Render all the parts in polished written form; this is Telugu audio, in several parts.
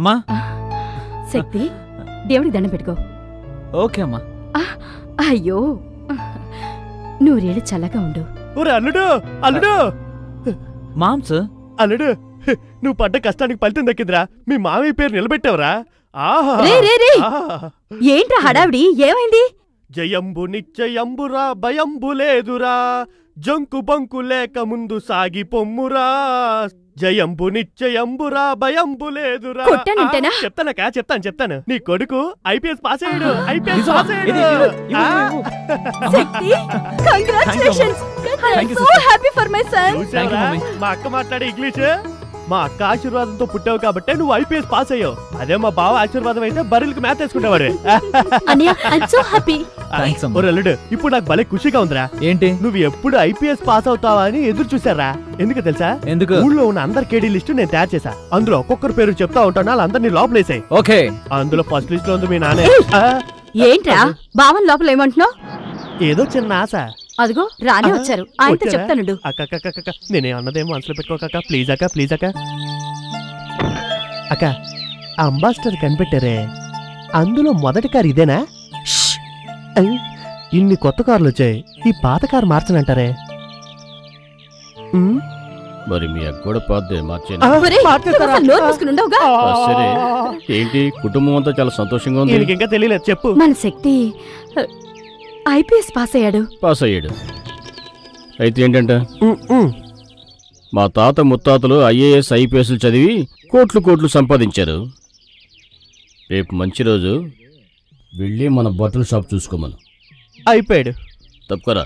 అమ్మా శక్తి, దేవుడికి దండం పెట్టుకో. ఓకే అమ్మా. అయ్యో, నూరేళ్ళు చల్లగా ఉండు. అల్లుడు అల్లుడు మామ్స్, అల్లుడు, నువ్వు పడ్డ కష్టానికి ఫలితం దక్కిందిరా. మీ మామయ్య పేరు నిలబెట్టావురా. ఏంట్రా హడావిడి, ఏమైంది? జయంబు నిశ్చయంబురా, భయంబు లేదురా, జంకు బంకు లేక ముందు సాగి పొమ్మురా. జయంబు నిశ్చయంబురా, భయంబు లేదురా. చెప్తాను. నీ కొడుకు ఐపీఎస్ పాస్ అయ్యాడు. మా అక్క మాట్లాడే ఇంగ్లీష్. మా అక్క ఆశీర్వాదంతో పుట్టావు కాబట్టే నువ్వు ఐపీఎస్ పాస్ అయ్యావు. అదే మా బావ ఆశీర్వాదం అయితే బర్రెలకు మ్యాథ్ వేసుకునేవాడు. అల్లుడు, ఇప్పుడు నాకు భలే ఖుషిగా ఉందిరా. ఏంటి? నువ్వు ఎప్పుడు ఐపీఎస్ పాస్ అవుతావా అని ఎదురు చూసారా. ఎందుకు తెలుసా? ఎందుకు? ఊళ్ళో ఉన్న అందరి కేడీ లిస్టు నేను తయారు చేశా. అందులో ఒక్కొక్కరు పేరు చెప్తా ఉంటాను, వాళ్ళందరినీ లోపలేసాయి. ఓకే, అందులో ఫస్ట్ లిస్ట్ లో ఉంది మీ నానే. ఏంట్రా బావన్ లోపల ఏమంటున్నావు? ఏదో చిన్న ఆశ. అదిగో రానే వచ్చారు, ఆయనతో చెప్తాను. అక్క నేనే అన్నదేమో మనసులో పెట్టుకోక. ప్లీజ్ అక్క, ప్లీజ్ అక్క. అక్క, అంబాసిడర్ కనిపెట్టారే, అందులో మొదటి కారు ఇదేనా? ఇన్ని కొత్త కార్లు వచ్చాయి, ఈ పాత కారు మార్చనంటారే? మరి మీ అక్కడ పాతే సరే, ఏంటి కుటుంబం అంతా చాలా సంతోషంగా ఉంది. ఇంకా తెలియలేదు, చెప్పు. మన శక్తి ఐపీఎస్ పాస్ అయ్యాడు. అయితే ఏంటంట, మా తాత ముత్తాతలు ఐఏఎస్ ఐపీఎస్లు చదివి కోట్లు సంపాదించారు. రేపు మంచి రోజు, వెళ్ళి మన బట్టల షాప్ చూసుకోమను. అయిపోయాడు. తప్పకరా,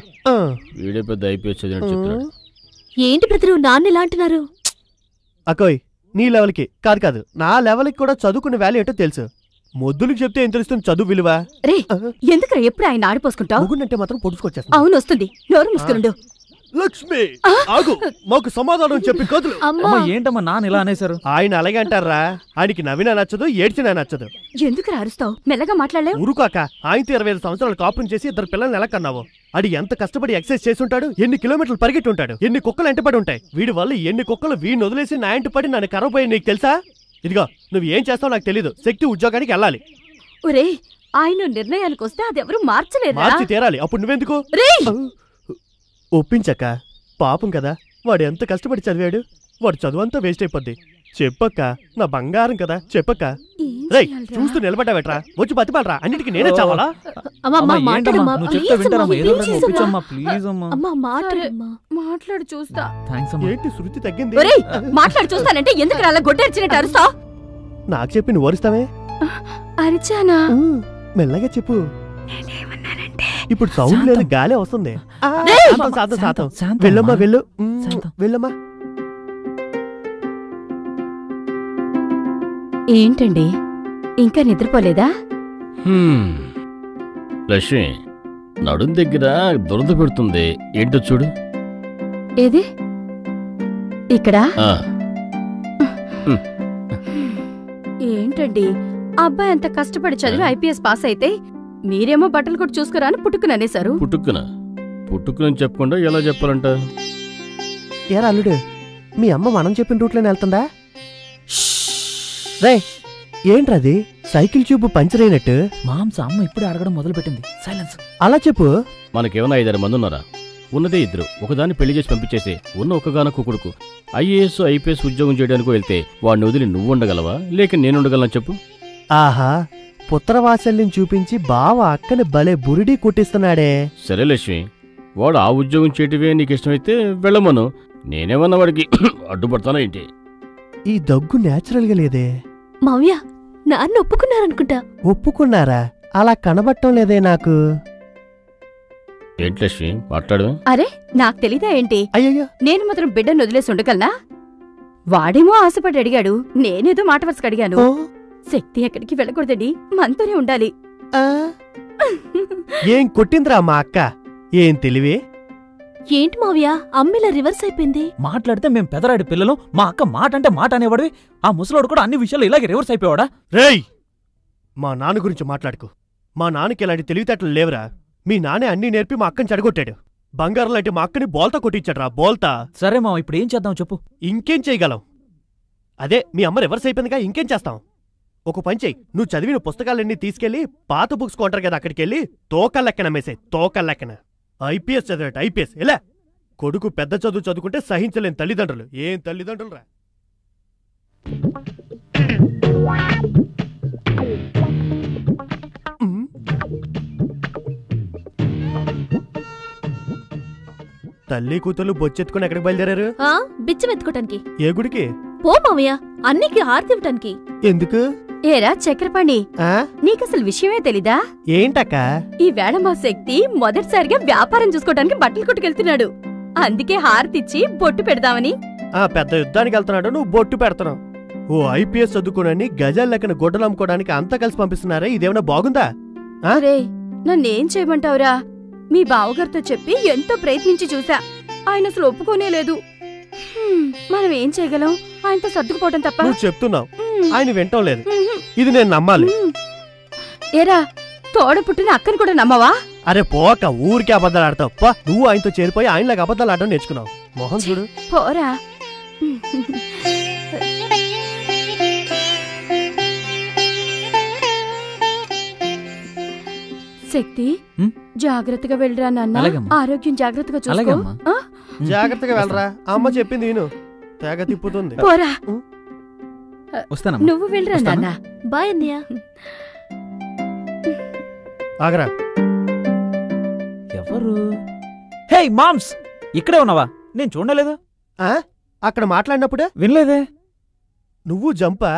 వీడే పెద్ద ఐపీఎస్ చదివినట్టు చెప్తున్నాడు. ఏంటి బ్రదరు నాన్న ఇలా అంటున్నారు? అకోయ్, నీ లెవెల్కి కాదు, నా లెవెల్కి కూడా చదువుకునే వాల్యూ ఏంటో తెలుసు. మొద్దులకు చెప్తే ఏం తెలుస్తుంది చదువు విలువ? రే, ఎందుకు ఎప్పుడు ఆయన ఆడిపోసుకుంటావు? ముగ్గునంటే మాత్రం పొడుచుకొచ్చేస్తా. అవును, వస్తుంది. నోరు మూసుకునుండు. లక్ష్మి, ఆగు, మాకు సమాధానం చెప్పి కదులు. ఏంటమ్మా నాన్న ఇలా అనేశారు? ఆయన అలాగే అంటారా? ఆయనకి నవ్వినా నచ్చదు, ఏడ్చినా నచ్చదు. ఎందుకు అరుస్తావు? మెల్లగా మాట్లాడలేవు. ఊరుకాక, ఆయనతో 25 సంవత్సరాలు కాపురం చేసి 2 పిల్లల్ని ఎలా కన్నావు? అడి ఎంత కష్టపడి ఎక్సర్సైజ్ చేసి ఉంటాడు, ఎన్ని కిలోమీటర్లు పరిగెట్టి ఉంటాడు, ఎన్ని కుక్కలు ఎంటపడి ఉంటాయి. వీడి వల్ల ఎన్ని కుక్కలు వీడిని వదిలేసి నా ఇంటి పడి నన్ను కరవపోయి నీకు తెలుసా? ఇదిగో, నువ్వు ఏం చేస్తావు నాకు తెలీదు. శక్తి ఉద్యోగానికి వెళ్ళాలి. ఒరే, ఆయన నిర్ణయానికి వస్తే అదెవరూ మార్చలేదు. మార్చి తీరాలి. అప్పుడు నువ్వెందుకు? ఒప్పించక్క, పాపం కదా, వాడు ఎంత కష్టపడి చదివాడు. వాడు చదువంతా వేస్ట్ అయిపోద్ది. చెప్పక్క, నా బంగారం కదా, చెప్పక్క. రేయ్, చూస్తూ నిలబడ్డావేట్రా? వచ్చి బతిపాలరా? అన్నిటికీ నేనే చావాలా? మాట్లాడు చూస్తా. ఏంటి శృతి తగ్గింది? మాట్లాడు చూస్తానంటే ఎందుకు అలా గొడ్డరిచినట్టు అరుస్తావు? నాకు చెప్పి నువ్వు అరుస్తావే? అరిచానా? మెల్లగా చెప్పు. ఇప్పుడు సౌండ్ లేదు, గాలే వస్తుంది. వెళ్ళమ్మా, వెళ్ళమ్మా. ఏంటండి, ఇంకా నిద్రపోలేదా? లక్ష్మి, నడుం దగ్గర దురద పెడుతుంది, ఏంటో చూడు. ఏది? ఇక్కడ? ఏంటండి, అబ్బాయి అంత కష్టపడి చదివి ఐపీఎస్ పాస్ అయితే మీరేమో బట్టలు కూడా చూసుకురా అని పుట్టుకుననేశారు. పుట్టుకుని చెప్పకుండా ఎలా చెప్పాలంట? ఏరా అల్లుడు, మీ అమ్మ మనం చెప్పిన రూట్లోనే వెళ్తుందా? రే, ఏంట్రది? సైకిల్ ట్యూబ్ పంచర్ అయినట్టు మాంస అమ్మ ఇప్పుడే అడగడం మొదలు పెట్టింది. సైలెన్స్. అలా చెప్పు. మనకేమైనా 5-6 మంది ఉన్నారా? ఉన్నదే 2. ఒకదాన్ని పెళ్లి చేసి పంపించేసి ఉన్న ఒక్కగానొక్క కొడుకు ఐఏఎస్ ఐపీఎస్ ఉద్యోగం చేయడానికి వెళ్తే వాడిని వదిలి నువ్వు ఉండగలవా, లేక నేను ఉండగలను చెప్పు? ఆహా, పుత్రవాత్సల్యం చూపించి బావ అక్కని భలే బురిడి కొట్టిస్తున్నాడే. సరే లక్ష్మి, వాడు ఆ ఉద్యోగం చేయటమే నీకు ఇష్టమైతే వెళ్ళమను. నేనేమన్నా వాడికి అడ్డుపడతానా ఏంటి? ఈ దగ్గు నేచురల్ గా లేదే. మావయ్య, నాన్న ఒప్పుకున్నారనుకుంటా. ఒప్పుకున్నారా? అలా కనబట్టం లేదే నాకు. ఏంటి లక్ష్మి మాట్లాడు? అరే, నాకు తెలీదా ఏంటి? అయ్యో, నేను మాత్రం బిడ్డను వదిలేసి ఉండగలనా? వాడేమో ఆశపడి అడిగాడు, నేనేదో మాట వరుసకు అడిగాను. శక్తి ఎక్కడికి వెళ్ళకూడదండి, మనతోనే ఉండాలి. ఏం కొట్టిందిరా మా అక్క? ఏం తెలివే? ఏంటి మావయ్య, అమ్మిలా రివర్స్ అయిపోయింది? మాట్లాడితే మేం పెదరాడి పిల్లలు, మా అక్క మాట అంటే మాట అనేవాడివి. ఆ ముసలోడు కూడా అన్ని విషయాలు ఇలాగే రివర్స్ అయిపోయాడా? రేయ్, మా నాన్న గురించి మాట్లాడుకో. మా నాన్నకి ఇలాంటి తెలివితేటలు లేవురా. మీ నాన్నే అన్నీ నేర్పి మా అక్కని చెడగొట్టాడు. బంగారం లాంటి మా అక్కని బోల్తా కొట్టించాడ్రా, బోల్తా. సరే మా ఇప్పుడు ఏం చేద్దాం చెప్పు. ఇంకేం చేయగలం? అదే మీ అమ్మ రివర్స్ అయిపోయిందిగా, ఇంకేం చేస్తాం? ఒక పని చెయ్యి, నువ్వు చదివిన పుస్తకాలన్నీ తీసుకెళ్లి పాత బుక్స్ కొంటారు కదా అక్కడికి వెళ్ళి తోకల్లెక్కన మేసాయి, తోకల్లెక్కన. IPS చదివాట, IPS. ఎలా కొడుకు పెద్ద చదువు చదువుకుంటే సహించలేని తల్లిదండ్రులు. ఏం తల్లిదండ్రులు రా. తల్లి కూతురు బొచ్చెత్తుకుని ఎక్కడికి బయలుదేరారు? బిచ్చం ఎత్తుకోటానికి. ఏ గుడికి? పో మామయ్య, అన్నికి హారతి ఇవ్వటానికి. ఎందుకు? ఏరా చక్రపాణి, నీకసలు విషయమే తెలీదా? ఏంటక్క? ఈ వేళ మా శక్తి మొదటిసారిగా వ్యాపారం చూసుకోవడానికి బట్టలు కొట్టుకెళ్తున్నాడు. అందుకే హారతిచ్చి బొట్టు పెడదామని. పెద్ద యుద్ధానికి వెళ్తున్నాడు, నువ్వు బొట్టు పెడతావు. ఓ ఐపీఎస్ చదువుకోనని గజాల లెక్కన గొడ్డలు అమ్ముకోవడానికి అంతా కలిసి పంపిస్తున్నారా? ఇదేమన్నా బాగుందా? అరే నన్నేం చేయమంటావురా? మీ బావగారితో చెప్పి ఎంతో ప్రయత్నించి చూసా, ఆయన అసలు ఒప్పుకోనే లేదు. మనం ఏం చేయగలం? ఆయనతో సర్దుకుపోవటం తప్ప. నువ్వు చెప్తున్నావు, ఆయన వింటం లేదు. ఇది నేను నమ్మాలి. ఏరా తోడ పుట్టిన అక్కని కూడా నమ్మవా? అరే పోక, ఊరికే అబద్ధాలు ఆడతావు. నువ్వు ఆయనతో చేరిపోయి ఆయనలాగా అబద్ధాలు ఆడడం నేర్చుకున్నావు. మొహం చూడు. పోరా. శక్తి జాగ్రత్తగా వెళ్ళరా నాన్న. ఆరోగ్యం జాగ్రత్తగా చూసుకో. జాగ్రత్తగా వెళ్ళరా, అమ్మ చెప్పింది నేను. తెగ తిప్పుతుంది. పోరా. వస్తాను. నువ్వు వెళ్ళరా నాన్న. బాయ్ అన్నయ్య. ఆగరా. ఎవరు? హే మామ్స్, ఇక్కడే ఉన్నావా? నేను చూడలేదు. అక్కడ మాట్లాడినప్పుడే వినలేదే. నువ్వు జంపా?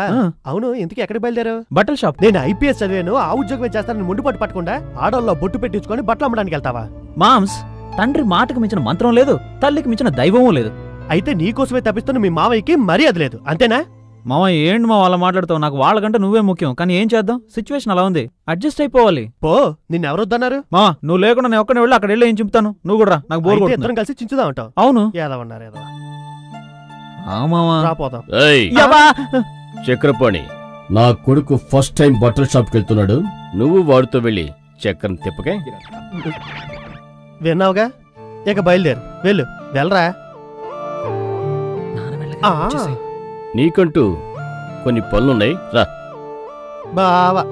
అవును, ఇంతకీ ఎక్కడ బయలుదేరావు? బట్టల షాప్. నేను ఐపీఎస్ చదివాను, ఆ ఉద్యోగం చేస్తానని ముందు పట్టు పట్టకుండా ఆడోళ్ళ బొట్టు పెట్టించుకొని బట్టలు అమ్మడానికి వెళ్తావా? మామ్స్, తండ్రి మాటకు మించిన మంత్రం లేదు, తల్లికి మించిన దైవమూ లేదు. అయితే నీకోసమే తప్పిస్తున్న మీ మావయ్యకి మర్యాద లేదు, అంతేనా? మావయ్య ఏంటి మా వాళ్ళ మాట్లాడుతావు? నాకు వాళ్ళకంటే నువ్వే ముఖ్యం. కానీ ఏం చేద్దాం, సిచ్యువేషన్ అలా ఉంది, అడ్జస్ట్ అయిపోవాలి. పో, నిన్నెవరొద్దన్నారు? మా నువ్వు లేకుండా నేను ఒక్కనే వెళ్ళి అక్కడ వెళ్ళి ఏం చింపుతాను? నువ్వు కూడా నాకు బోర్ కొడుతుంది. ఇద్దరం కలిసి చించుదా ఉంటావు. అవును. ఏదవన్నారు ఏదో. రాపోదాం. చక్రపాణి, నా కొడుకు ఫస్ట్ టైం బట్టల షాప్కి వెళ్తున్నాడు. నువ్వు వాడితో వెళ్ళి చక్రం తిప్పకే. విన్నావుగా, ఇక బయలుదేరు. వెళ్ళు, వెళ్ళరా. నీకంటూ కొన్ని పనులున్నాయి, రా. బావా